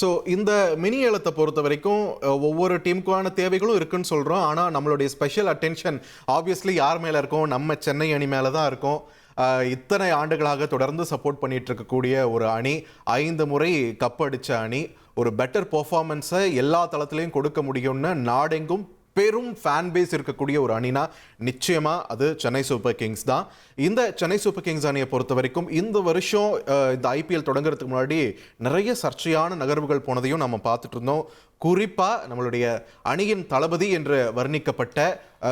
So இந்த mini ஏலத்தை பொறுத்த வரைக்கும் ஒவ்வொரு டீமுக்கான தேவைகளும் இருக்குன்னு சொல்கிறோம். ஆனால் நம்மளுடைய ஸ்பெஷல் அட்டென்ஷன் ஆப்வியஸ்லி யார் மேலே இருக்கும்? நம்ம சென்னை அணி மேலே தான் இருக்கும். இத்தனை ஆண்டுகளாக தொடர்ந்து சப்போர்ட் பண்ணிட்டு இருக்கக்கூடிய ஒரு அணி, 5 முறை கப் அடித்த அணி, ஒரு பெட்டர் பெர்ஃபார்மன்ஸை எல்லா தளத்திலையும் கொடுக்க முடியும்னு நாடெங்கும் பெரும் ஃபேன் பேஸ் இருக்கக்கூடிய ஒரு அணினா நிச்சயமா அது சென்னை சூப்பர் கிங்ஸ் தான். இந்த சென்னை சூப்பர் கிங்ஸ் அணியை பொறுத்த வரைக்கும் இந்த வருஷம் இந்த ஐபிஎல் தொடங்குறதுக்கு முன்னாடி நிறைய சர்ச்சையான நகர்வுகள் போனதையும் நம்ம பார்த்துட்டு இருந்தோம். குறிப்பாக நம்மளுடைய அணியின் தளபதி என்று வர்ணிக்கப்பட்ட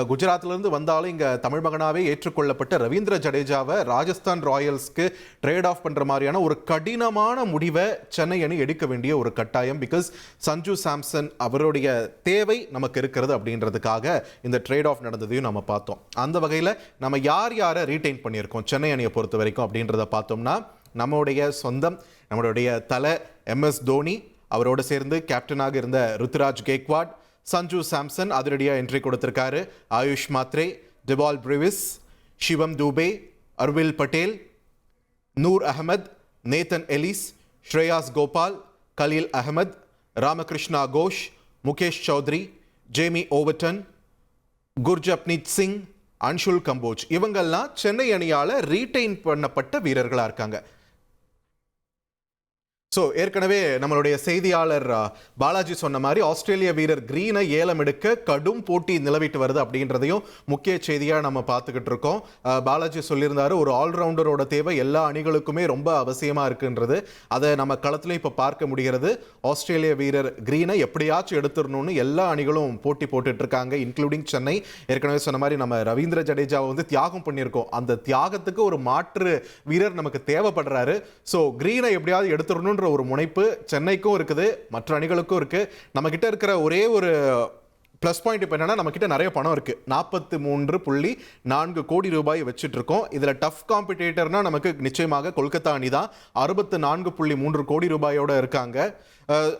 குஜராத்திலிருந்து வந்தாலும் இங்கே தமிழ் மகனாவே ஏற்றுக்கொள்ளப்பட்ட ரவீந்திர ஜடேஜாவை ராஜஸ்தான் ராயல்ஸ்க்கு ட்ரேட் ஆஃப் பண்ணுற மாதிரியான ஒரு கடினமான முடிவை சென்னை அணி எடுக்க வேண்டிய ஒரு கட்டாயம். பிகாஸ் சஞ்சு சாம்சன் அவருடைய தேவை நமக்கு இருக்கிறது அப்படின்றதுக்காக இந்த ட்ரேட் ஆஃப் நடந்ததையும் நம்ம பார்த்தோம். அந்த வகையில் நம்ம யாரை ரீட்டைன் பண்ணியிருக்கோம் சென்னை அணியை பொறுத்த வரைக்கும் அப்படின்றத பார்த்தோம்னா, நம்மளுடைய சொந்தம் நம்மளுடைய தலை MS தோனி, அவரோடு சேர்ந்து கேப்டனாக இருந்த ருத்துராஜ் கேக்வாட், சஞ்சு சாம்சன் அதிரடியாக என்ட்ரி கொடுத்திருக்காரு. ஆயுஷ் மாத்ரே, டெபால் Brevis, Shivam Dube, Urvil Patel, Noor Ahmad, Nathan Ellis, Shreyas Gopal, Khaleel Ahmed, Ramakrishna Ghosh, Mukesh Choudhary, Jamie Overton, Gurjapneet Singh, Anshul Kamboj, இவங்கெல்லாம் சென்னை அணியால் ரீட்டைன் பண்ணப்பட்ட வீரர்களாக இருக்காங்க. ஸோ ஏற்கனவே நம்மளுடைய செய்தியாளர் பாலாஜி சொன்ன மாதிரி ஆஸ்திரேலிய வீரர் கிரீனை ஏலம் எடுக்க கடும் போட்டி நிலவிட்டு வருது அப்படின்றதையும் முக்கிய செய்தியாக நம்ம பார்த்துக்கிட்டு இருக்கோம். பாலாஜி சொல்லியிருந்தாரு, ஒரு ஆல்ரவுண்டரோட தேவை எல்லா அணிகளுக்குமே ரொம்ப அவசியமாக இருக்குன்றது. அதை நம்ம களத்துலையும் இப்போ பார்க்க முடிகிறது. ஆஸ்திரேலிய வீரர் கிரீனை எப்படியாச்சும் எடுத்துடணும்னு எல்லா அணிகளும் போட்டி போட்டுட்டு இருக்காங்க, இன்க்ளூடிங் சென்னை. ஏற்கனவே சொன்ன மாதிரி நம்ம ரவீந்திர ஜடேஜாவை வந்து தியாகம் பண்ணியிருக்கோம். அந்த தியாகத்துக்கு ஒரு மாற்று வீரர் நமக்கு தேவைப்படுறாரு. ஸோ கிரீனை எப்படியாவது எடுத்துடணும் ஒரு முனைப்பு சென்னைக்கும் இருக்குது, மற்ற அணிகளுக்கும் இருக்கு. நம்ம கிட்ட இருக்கிற ஒரே ஒரு ப்ளஸ் பாயிண்ட் இப்போ என்னன்னா, நம்ம கிட்ட நிறைய பணம் இருக்கு. 43.4 கோடி ரூபாய் வச்சுட்டு இருக்கோம். இதுல டஃப் காம்படிட்டர்னா நமக்கு நிச்சயமாக கொல்கத்தா அணி தான். 64.3 கோடி ரூபாயோட இருக்காங்க.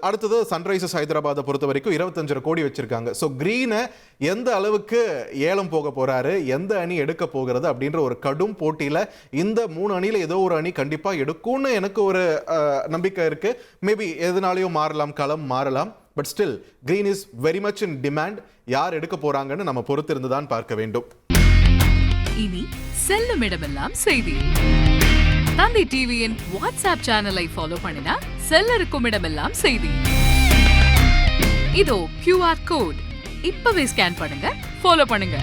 அடுத்தது சன்ரைசர்ஸ் ஹைதராபாத்தை பொறுத்த வரைக்கும் 25 கோடி வச்சிருக்காங்க. ஸோ கிரீனை எந்த அளவுக்கு ஏலம் போக போறாரு, எந்த அணி எடுக்க போகிறது அப்படின்ற ஒரு கடும் போட்டியில இந்த 3 அணியில ஏதோ ஒரு அணி கண்டிப்பா எடுக்கும்னு எனக்கு ஒரு நம்பிக்கை இருக்கு. மேபி எதனாலையும் மாறலாம், களம் மாறலாம். But still green is very much in demand. யார் எடுக்க போறாங்கன்னு நம்ம பொறுத்திருந்து தான் பார்க்க வேண்டும். இனி செல்லும் இடமெல்லாம் செய்தி. தந்தி டிவியின் வாட்ஸ்அப் சேனலை ஃபாலோ பண்ணினா செல்ல இருக்கும் இடமெல்லாம் செய்தி. இதோ QR கோட் இப்பவே ஸ்கேன் பண்ணுங்க, ஃபாலோ பண்ணுங்க.